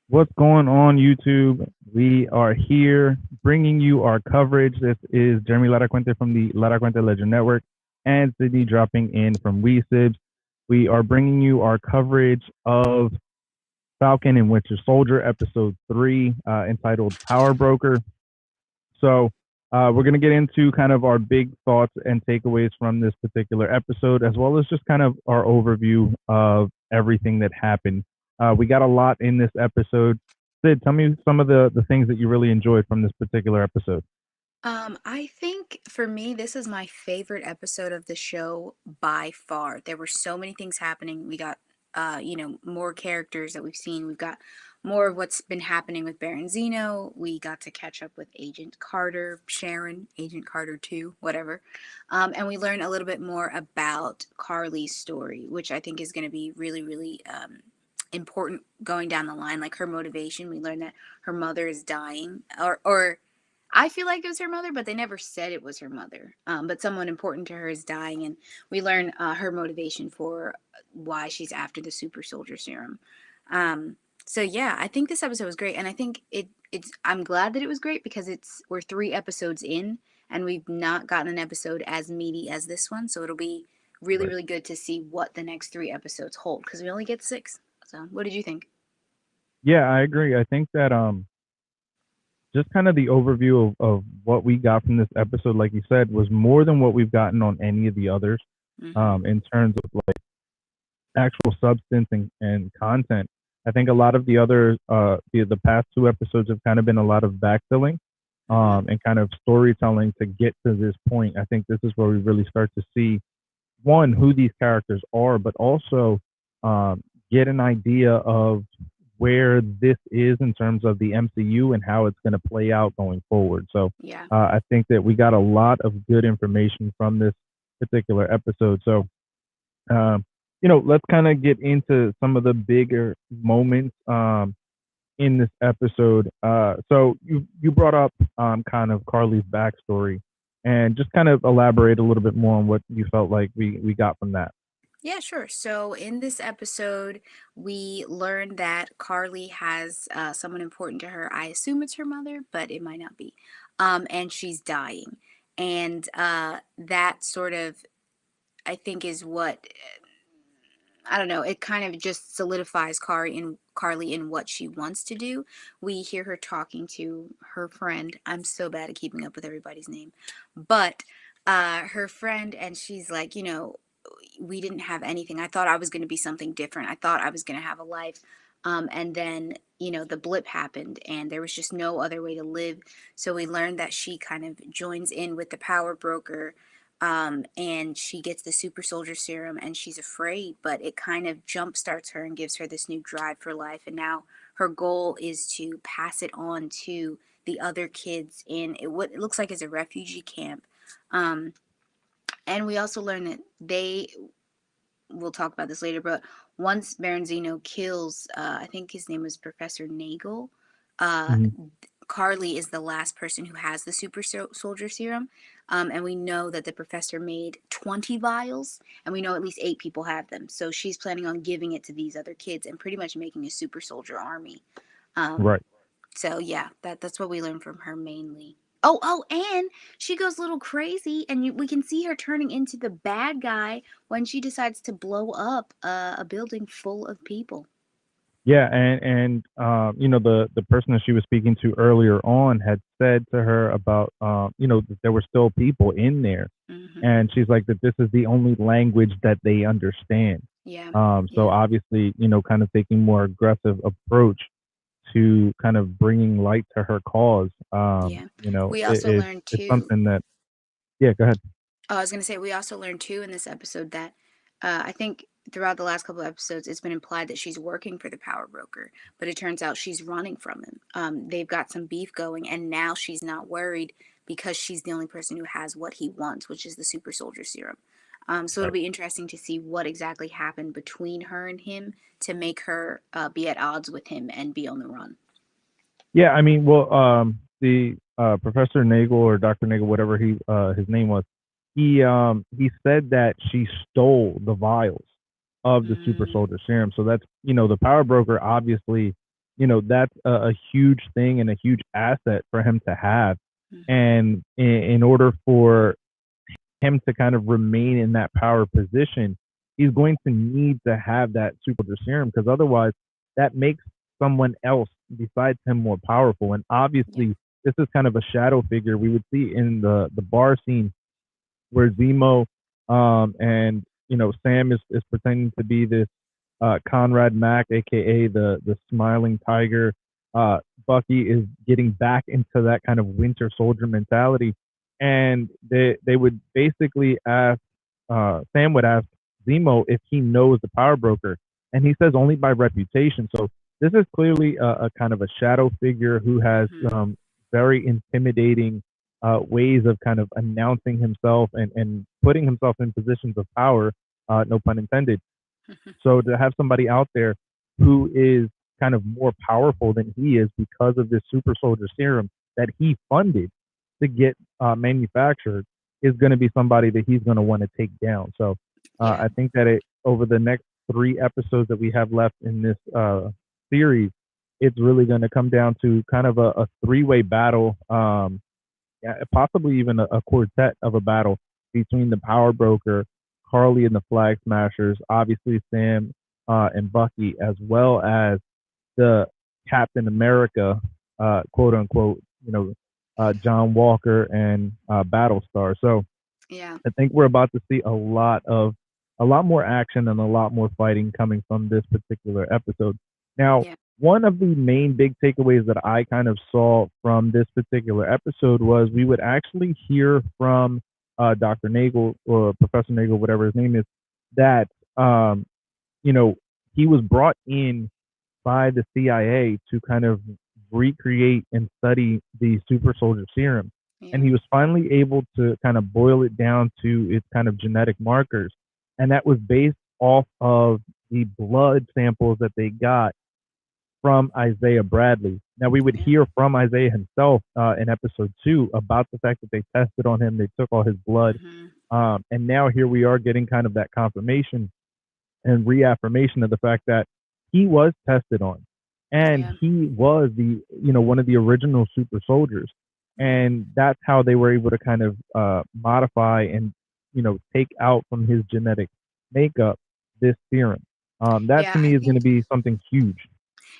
What's going on, YouTube? We are here bringing you our coverage. This is Jeremy Laracuente from the Laracuente Legend Network and Sydney dropping in from Sibz. We are bringing you our coverage of Falcon and Winter Soldier, episode 3, entitled Power Broker. So, we're going to get into kind of our big thoughts and takeaways from this particular episode, as well as just kind of our overview of everything that happened. We got a lot in this episode. Sid, tell me some of the things that you really enjoyed from this particular episode. I think for me, this is my favorite episode of the show by far. There were so many things happening. We got, more characters that we've seen. We've got more of what's been happening with Baron Zeno. We got to catch up with Agent Carter, Sharon, Agent Carter 2, whatever. And we learned a little bit more about Carly's story, which I think is going to be really, really important going down the line. Like her motivation. We learned that her mother is dying, or I feel like it was her mother, but they never said it was her mother. But someone important to her is dying, and we learn her motivation for why she's after the super soldier serum. So yeah, I think this episode was great, and I think it's. I'm glad that it was great because we're 3 episodes in, and we've not gotten an episode as meaty as this one. So it'll be really Right. really good to see what the next 3 episodes hold because we only get 6. So what did you think? Yeah, I agree. I think that just kind of the overview of what we got from this episode, like you said, was more than what we've gotten on any of the others, Mm-hmm. in terms of like actual substance and content. I think a lot of the other the past 2 episodes have kind of been a lot of backfilling, Mm-hmm. and kind of storytelling to get to this point. I think this is where we really start to see, one, who these characters are, but also um, get an idea of where this is in terms of the MCU and how it's going to play out going forward. So Yeah. I think that we got a lot of good information from this particular episode. So um, let's kind of get into some of the bigger moments in this episode. So you brought up kind of Carly's backstory, and just kind of elaborate a little bit more on what you felt like we got from that. Yeah, sure. So in this episode, we learned that Carly has someone important to her. I assume it's her mother, but it might not be. And she's dying. And that sort of, I think, is what I don't know. It kind of just solidifies Carly in what she wants to do. We hear her talking to her friend. I'm so bad at keeping up with everybody's name, but her friend, and she's like, we didn't have anything. I thought I was going to be something different. I thought I was going to have a life. And then, the blip happened and there was just no other way to live. So we learned that she kind of joins in with the power broker, and she gets the super soldier serum and she's afraid, but it kind of jump starts her and gives her this new drive for life. And now her goal is to pass it on to the other kids in what it looks like is a refugee camp. Um, and we also learn that we'll talk about this later, but once Baron Zeno kills, I think his name was Professor Nagel, uh, Hmm. Carly is the last person who has the super soldier serum. And we know that the professor made 20 vials, and we know at least 8 people have them. So she's planning on giving it to these other kids and pretty much making a super soldier army. Um, Right. so yeah, that's what we learned from her mainly. Oh, and she goes a little crazy, and we can see her turning into the bad guy when she decides to blow up a building full of people. Yeah, and the person that she was speaking to earlier on had said to her about that there were still people in there, Hmm. and she's like that this is the only language that they understand. Yeah, So yeah, obviously, kind of taking more aggressive approach to kind of bringing light to her cause. yeah. We It, also it's learned it's too. something that, yeah. Go ahead. Oh, I was going to say, we also learned too in this episode that I think throughout the last couple of episodes, it's been implied that she's working for the power broker, but it turns out she's running from him. They've got some beef going, and now she's not worried because she's the only person who has what he wants, which is the super soldier serum. So it'll Right. be interesting to see what exactly happened between her and him to make her be at odds with him and be on the run. Yeah, I mean, well, the Professor Nagel or Dr. Nagel, whatever his name was, he said that she stole the vials of the super Mm, soldier serum. So that's, the power broker, obviously, that's a huge thing and a huge asset for him to have. mhm. And in order for him to kind of remain in that power position, he's going to need to have that super soldier serum, because otherwise that makes someone else besides him more powerful. And Yeah. obviously this is kind of a shadow figure we would see in the bar scene where Zemo, and Sam is pretending to be this Conrad Mack, aka the Smiling Tiger. Bucky is getting back into that kind of Winter Soldier mentality, and they would basically ask, Sam would ask Zemo if he knows the Power Broker, and he says only by reputation. So this is clearly a kind of a shadow figure who has Mhm. very intimidating ways of kind of announcing himself and putting himself in positions of power, no pun intended. So to have somebody out there who is kind of more powerful than he is because of this super soldier serum that he funded to get manufactured is going to be somebody that he's going to want to take down. So Yeah. I think that over the next 3 episodes that we have left in this series, it's really going to come down to kind of a three-way battle, yeah, possibly even a quartet of a battle between the Power Broker, Carly and the Flag Smashers, obviously Sam and Bucky, as well as the Captain America, quote unquote, John Walker and Battlestar. So Yeah. I think we're about to see a lot more action and a lot more fighting coming from this particular episode. Now, Yeah. one of the main big takeaways that I kind of saw from this particular episode was we would actually hear from Dr. Nagel, or Professor Nagel, whatever his name is, that um, you know he was brought in by the CIA to kind of recreate and study the super soldier serum. And Yeah. he was finally able to kind of boil it down to its kind of genetic markers. And that was based off of the blood samples that they got from Isaiah Bradley. Now, we would Yeah. hear from Isaiah himself in episode 2 about the fact that they tested on him, they took all his blood. Mhm. And now here we are getting kind of that confirmation and reaffirmation of the fact that he was tested on, and Yeah. he was the one of the original super soldiers, Mhm. and that's how they were able to kind of modify and take out from his genetic makeup this serum. That to Yeah, I me is going think to be something huge.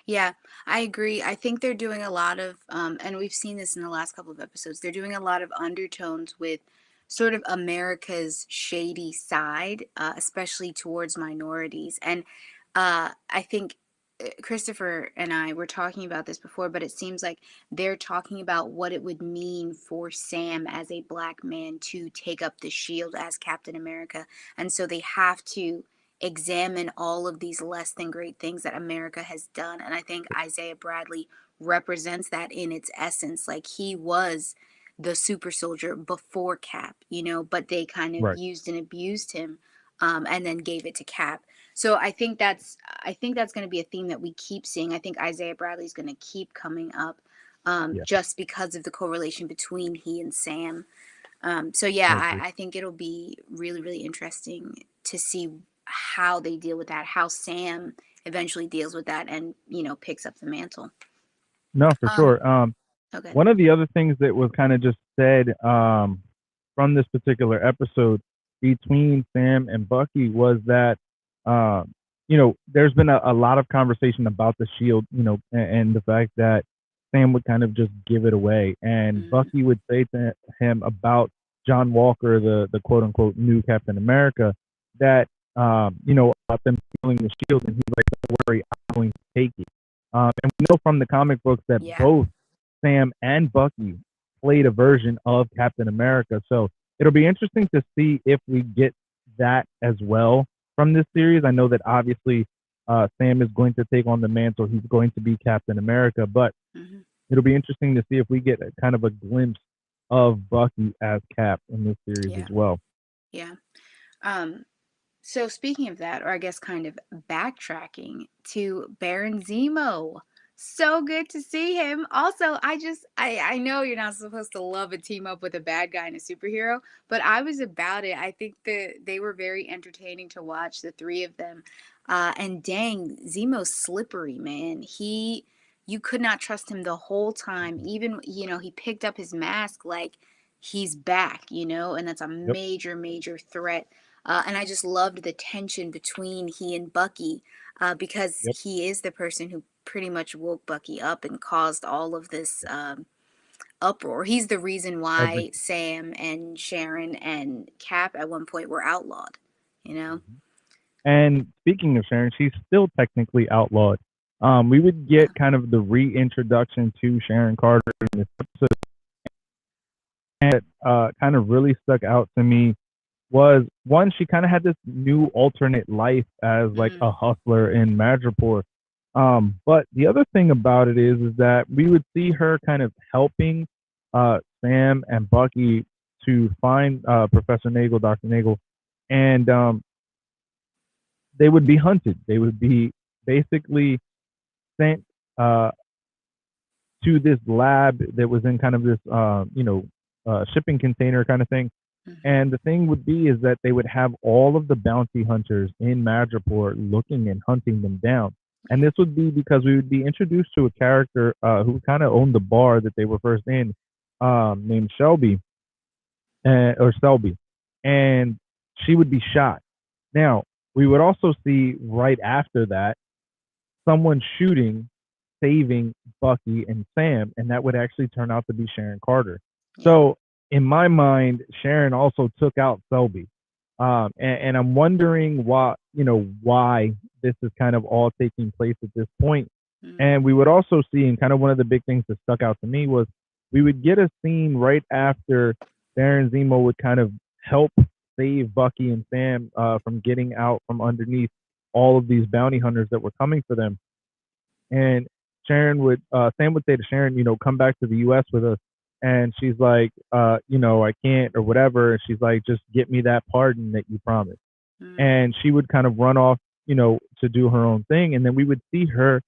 yeah, I agree. I think they're doing a lot of, and we've seen this in the last couple of episodes, they're doing a lot of undertones with sort of America's shady side, especially towards minorities. And I think Christopher and I were talking about this before, but it seems like they're talking about what it would mean for Sam as a black man to take up the shield as Captain America. And so they have to examine all of these less than great things that America has done. And I think Isaiah Bradley represents that in its essence. Like he was the super soldier before Cap, but they kind of Right. used and abused him, and then gave it to Cap. So I think that's going to be a theme that we keep seeing. I think Isaiah Bradley is going to keep coming up, Yeah, just because of the correlation between he and Sam. So I yeah, agree. I think it'll be really, really interesting to see how they deal with that, how Sam eventually deals with that and, picks up the mantle. No, for Um, sure. okay. One of the other things that was kind of just said from this particular episode between Sam and Bucky was that, there's been a lot of conversation about the shield, and the fact that Sam would kind of just give it away. And Mm, Bucky would say to him about John Walker, the quote unquote new Captain America, that, about them stealing the shield. And he's like, don't worry, I'm going to take it. And we know from the comic books that yeah. both Sam and Bucky played a version of Captain America. So it'll be interesting to see if we get that as well from this series. I know that obviously Sam is going to take on the mantle. He's going to be Captain America, but Hmm. it'll be interesting to see if we get a kind of a glimpse of Bucky as Cap in this series as Yeah. well. Yeah. Um, so speaking of that, or I guess kind of backtracking to Baron Zemo. So good to see him. Also, I know you're not supposed to love a team up with a bad guy and a superhero, but I was about it. I think that they were very entertaining to watch, the three of them. And dang, Zemo's slippery, man. You could not trust him the whole time. Even, he picked up his mask like he's back, and that's a Yep, major, major threat. And I just loved the tension between he and Bucky, because yep. he is the person who pretty much woke Bucky up and caused all of this uproar. He's the reason why Everything. Sam and Sharon and Cap at one point were outlawed, you know? Mhm. And speaking of Sharon, she's still technically outlawed. We would Yeah. get kind of the reintroduction to Sharon Carter in this episode, and kind of really stuck out to me was one, she kind of had this new alternate life as like Mm, a hustler in Madripoor. But the other thing about it is that we would see her kind of helping Sam and Bucky to find Professor Nagel, Dr. Nagel, and they would be hunted. They would be basically sent uh, to this lab that was in kind of this, shipping container kind of thing. hmm. And the thing would be is that they would have all of the bounty hunters in Madripoor looking and hunting them down. And this would be because we would be introduced to a character who kind of owned the bar that they were first in, named Shelby, or Selby, and she would be shot. Now, we would also see right after that someone shooting, saving Bucky and Sam, and that would actually turn out to be Sharon Carter. Yeah. So in my mind, Sharon also took out Selby, and I'm wondering why this is kind of all taking place at this point. And Mm, we would also see, and kind of one of the big things that stuck out to me was we would get a scene right after Baron Zemo would kind of help save Bucky and Sam from getting out from underneath all of these bounty hunters that were coming for them. And Sam would say to Sharon, come back to the US with us. And she's like, I can't or whatever. And she's like, just get me that pardon that you promised. mm, And she would kind of run off, to do her own thing. And then we would see her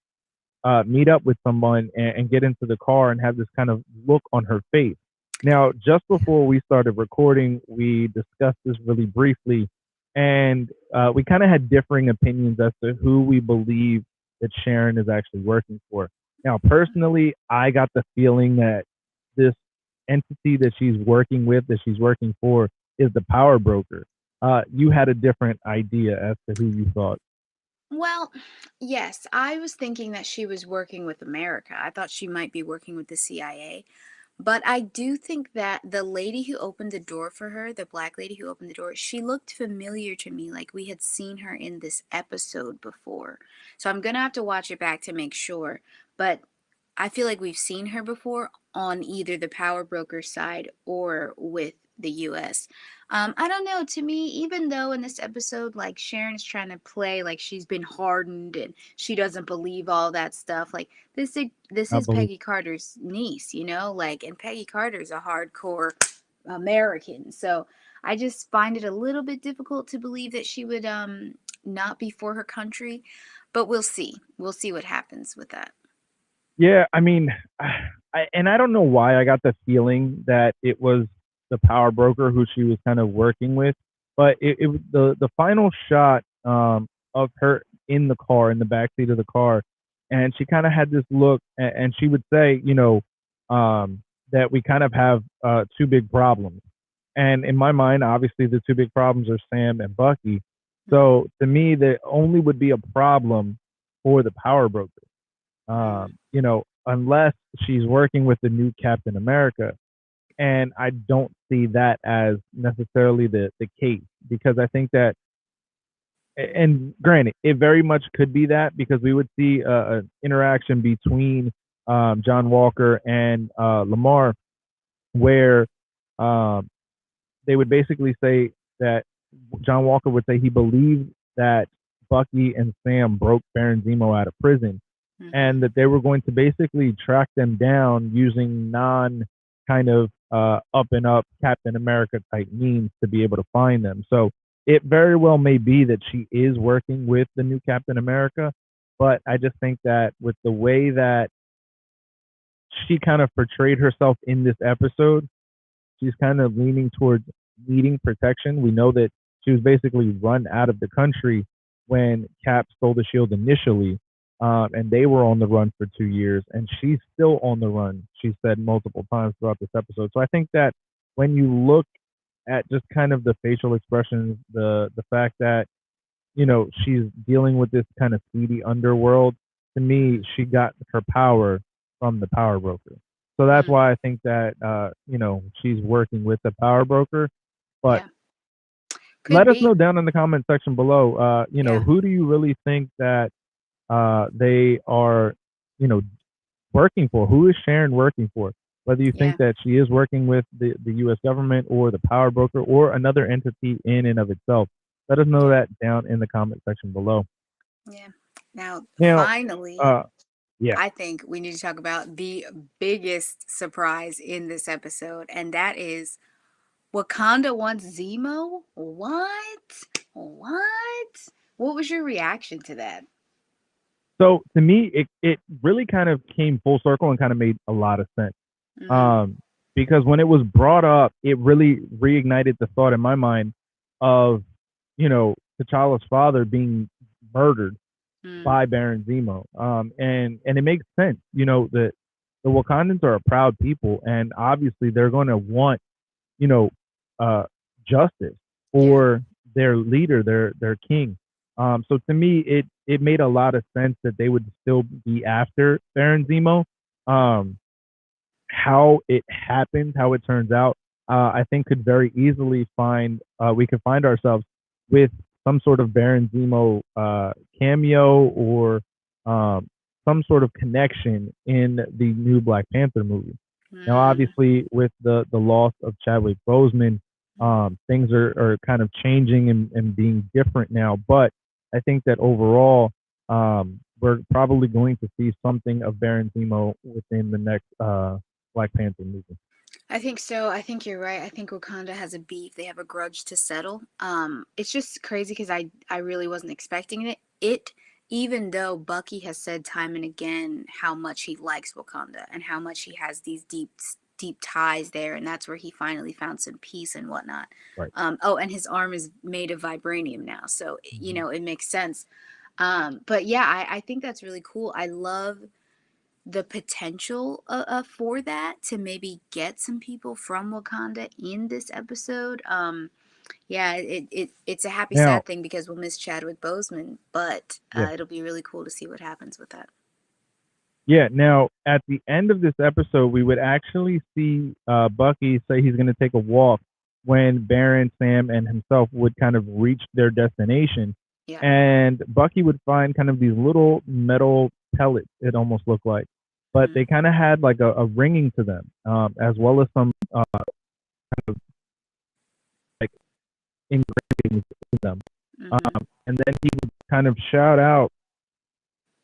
meet up with someone and get into the car and have this kind of look on her face. Now, just before we started recording, we discussed this really briefly, and we kind of had differing opinions as to who we believe that Sharon is actually working for. Now, personally, I got the feeling that this entity that she's working with, that she's working for, is the power broker. You had a different idea as to who you thought. Well, yes, I was thinking that she was working with America. I thought she might be working with the CIA. But I do think that the lady who opened the door for her, the black lady who opened the door, she looked familiar to me, like we had seen her in this episode before. So I'm gonna have to watch it back to make sure. But I feel like we've seen her before on either the power broker side or with the US. I don't know. To me, even though in this episode, like Sharon's trying to play like she's been hardened and she doesn't believe all that stuff, like this I is believe. Peggy Carter's niece, like, and Peggy Carter's a hardcore American. So I just find it a little bit difficult to believe that she would not be for her country, but we'll see. We'll see what happens with that. Yeah, I mean, I don't know why I got the feeling that it was the power broker who she was kind of working with, but the final shot of her in the car, in the backseat of the car, and she kind of had this look, and she would say, that we kind of have two big problems, and in my mind, obviously the two big problems are Sam and Bucky. Mm, So to me, there only would be a problem for the power broker, mm, unless she's working with the new Captain America. And I don't see that as necessarily the case, because I think that, and granted, it very much could be that, because we would see an interaction between John Walker and Lamar, where um, they would basically say that John Walker would say he believed that Bucky and Sam broke Baron Zemo out of prison, mm-hmm. and that they were going to basically track them down using non kind of up and up Captain America type means to be able to find them. So it very well may be that she is working with the new Captain America, but I just think that with the way that she kind of portrayed herself in this episode, she's kind of leaning towards needing protection. We know that she was basically run out of the country when Cap stole the shield initially, and they were on the run for 2 years, and she's still on the run. She said multiple times throughout this episode. So I think that when you look at just kind of the facial expressions, the fact that she's dealing with this kind of seedy underworld. To me, she got her power from the power broker. So that's Mm, why I think that she's working with the power broker. But yeah, could let us know be. down in the comment section below. Yeah, Who do you really think that they are, you know, working for? Who is Sharon working for? Whether you think yeah, that she is working with the U.S. government or the power broker or another entity in and of itself. Let us know yeah, that down in the comment section below. yeah. Now, Now, finally, uh, yeah. I think we need to talk about the biggest surprise in this episode, and that is Wakanda wants Zemo? What? What? What was your reaction to that? So to me, it really kind of came full circle and kind of made a lot of sense. Mm, Um, because when it was brought up, it really reignited the thought in my mind of, T'Challa's father being murdered mm, by Baron Zemo. And it makes sense. That the Wakandans are a proud people, and obviously they're going to want you know, uh, justice yeah. for their leader, their king. So to me, it made a lot of sense that they would still be after Baron Zemo. Um, how it happened, how it turns out, I think could very easily we could find ourselves with some sort of Baron Zemo cameo or um, some sort of connection in the new Black Panther movie. Now, Mm, obviously, with the loss of Chadwick Boseman, mm. things are kind of changing and being different now. But I think that overall, we're probably going to see something of Baron Zemo within the next Black Panther movie. I think so. I think you're right. I think Wakanda has a beef. They have a grudge to settle. It's just crazy because I really wasn't expecting it. Even though Bucky has said time and again how much he likes Wakanda and how much he has these deep ties there, and that's where he finally found some peace and whatnot. Right. Oh, and his arm is made of vibranium now, so Mhm. it makes sense. But yeah, I think that's really cool. I love the potential for that to maybe get some people from Wakanda in this episode. Yeah, it's a happy Now, sad thing because we'll miss Chadwick Boseman, but yeah, it'll be really cool to see what happens with that. yeah. Now, at the end of this episode, we would actually see Bucky say he's going to take a walk when Baron, Sam, and himself would kind of reach their destination, Yeah. and Bucky would find kind of these little metal pellets. It almost looked like, but Mm-hmm. they kind of had like a ringing to them, as well as some like engravings to them. Mm-hmm. And then he would kind of shout out,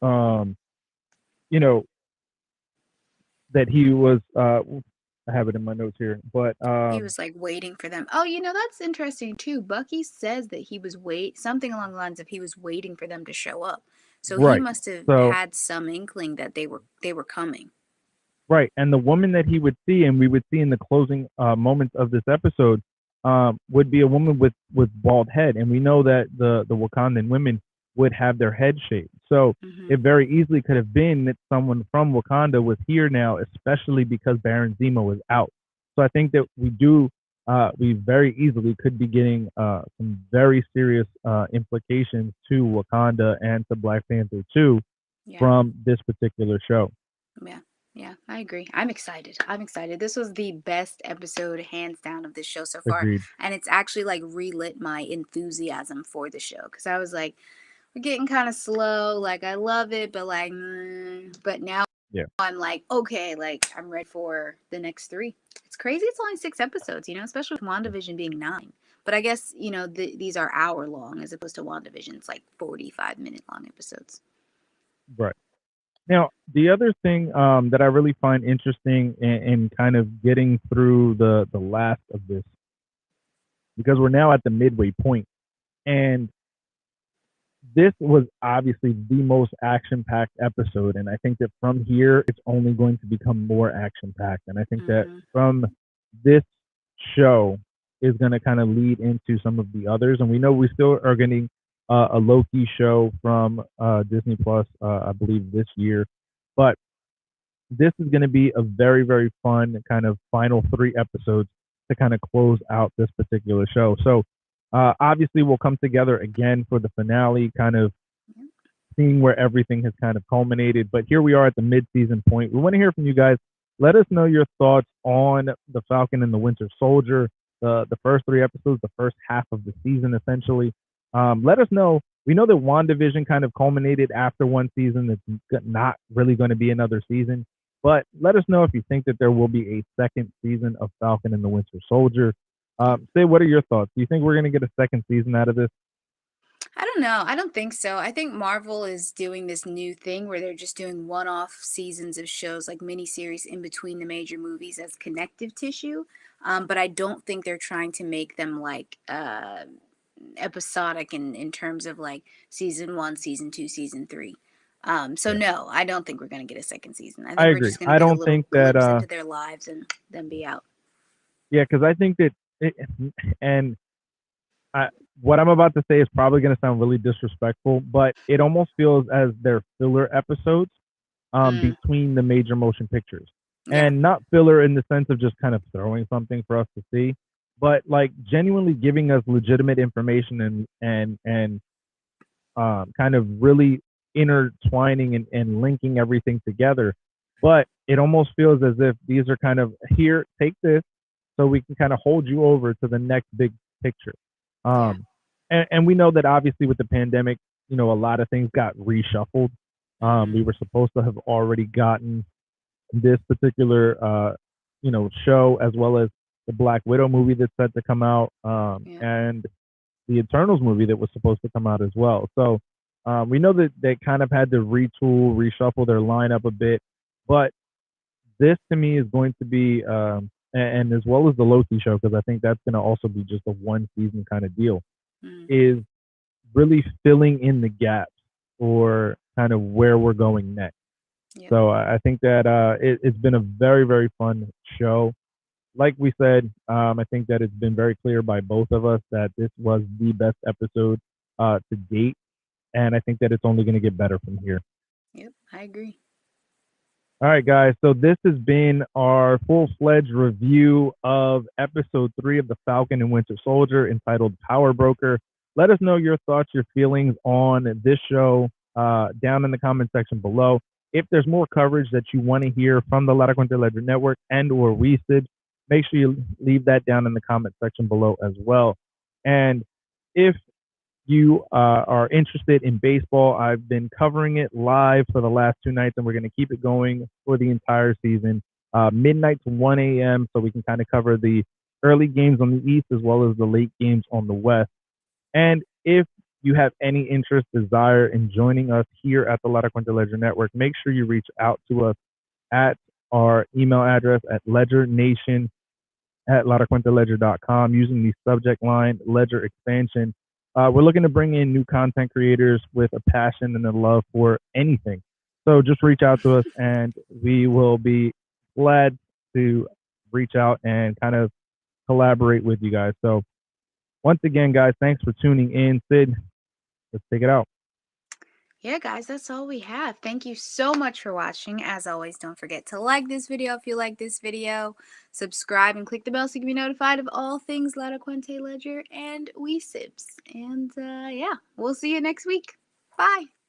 um, you know, that he was. I have it in my notes here, but He was like waiting for them. Oh, that's interesting too. Bucky says that he was something along the lines of he was waiting for them to show up. So he right. must have So had some inkling that they were coming. right, and the woman that he would see, and we would see in the closing moments of this episode, would be a woman with bald head, and we know that the Wakandan women would have their head shaved. So Mm-hmm. it very easily could have been that someone from Wakanda was here now, especially because Baron Zemo was out. So I think that we very easily could be getting some very serious implications to Wakanda and to Black Panther 2 Yeah. from this particular show. Yeah, yeah, I agree. I'm excited. I'm excited. This was the best episode, hands down, of this show so far. Agreed. And it's actually like relit my enthusiasm for the show. Because I was like, we're getting kind of slow. Like, I love it, but like, but now Yeah. I'm like, okay, like, I'm ready for the next three. It's crazy. It's only 6 episodes, especially with WandaVision being 9. But I guess, these are hour long as opposed to WandaVision's like 45-minute long episodes. Right. Now, the other thing that I really find interesting in kind of getting through the last of this, because we're now at the midway point, and this was obviously the most action packed episode. And I think that from here, it's only going to become more action packed. And I think that Mm-hmm. from this show is going to kind of lead into some of the others. And we know we still are getting a Loki show from Disney Plus, I believe, this year. But this is going to be a very, very fun kind of final three episodes to kind of close out this particular show. So obviously, we'll come together again for the finale, kind of seeing where everything has kind of culminated. But here we are at the mid-season point. We want to hear from you guys. Let us know your thoughts on the Falcon and the Winter Soldier, the first three episodes, the first half of the season, essentially. Let us know. We know that WandaVision kind of culminated after one season. It's not really going to be another season. But let us know if you think that there will be a second season of Falcon and the Winter Soldier. Say, what are your thoughts? Do you think we're going to get a second season out of this? I don't know. I don't think so. I think Marvel is doing this new thing where they're just doing one-off seasons of shows, like miniseries in between the major movies as connective tissue. But I don't think they're trying to make them like episodic in terms of like season one, season two, season three. So Yeah, no, I don't think we're gonna get a second season. I I think we're agree. just gonna I get a don't little think that. glimpse into their lives and then be out. Yeah, because I think that, it, and I, what I'm about to say is probably going to sound really disrespectful, but it almost feels as they're filler episodes Mm, between the major motion pictures, yeah. and not filler in the sense of just kind of throwing something for us to see, but like genuinely giving us legitimate information and kind of really intertwining and linking everything together. But it almost feels as if these are kind of here, take this, so we can kind of hold you over to the next big picture. Yeah. Um, and we know that obviously with the pandemic, a lot of things got reshuffled. Mm-hmm. We were supposed to have already gotten this particular, show, as well as the Black Widow movie that's set to come out, Yeah. and the Eternals movie that was supposed to come out as well. So we know that they kind of had to retool, reshuffle their lineup a bit. But this to me is going to be, and as well as the Loki show, because I think that's going to also be just a one season kind of deal, Mm-hmm. is really filling in the gaps for kind of where we're going next. Yep. So I think that it's been a very, very fun show. Like we said, I think that it's been very clear by both of us that this was the best episode to date, and I think that it's only going to get better from here. Yep. I agree. All right, guys. So this has been our full-fledged review of episode 3 of the Falcon and Winter Soldier, entitled Power Broker. Let us know your thoughts, your feelings on this show down in the comment section below. If there's more coverage that you want to hear from the Laracuente Ledger Network and or Sibz, make sure you leave that down in the comment section below as well. And if you are interested in baseball, I've been covering it live for the last two nights, and we're going to keep it going for the entire season, midnight to 1 a.m., so we can kind of cover the early games on the East as well as the late games on the West. And if you have any interest, desire in joining us here at the Laracuente Ledger Network, make sure you reach out to us at our email address at ledgernation@laracuenteledger.com using the subject line Ledger Expansion. We're looking to bring in new content creators with a passion and a love for anything. So just reach out to us, and we will be glad to reach out and kind of collaborate with you guys. So once again, guys, thanks for tuning in. Sid, let's take it out. Yeah, guys, that's all we have. Thank you so much for watching. As always, don't forget to like this video if you like this video, subscribe, and click the bell so you can be notified of all things Laracuente Ledger and Sibz. And yeah, we'll see you next week. Bye.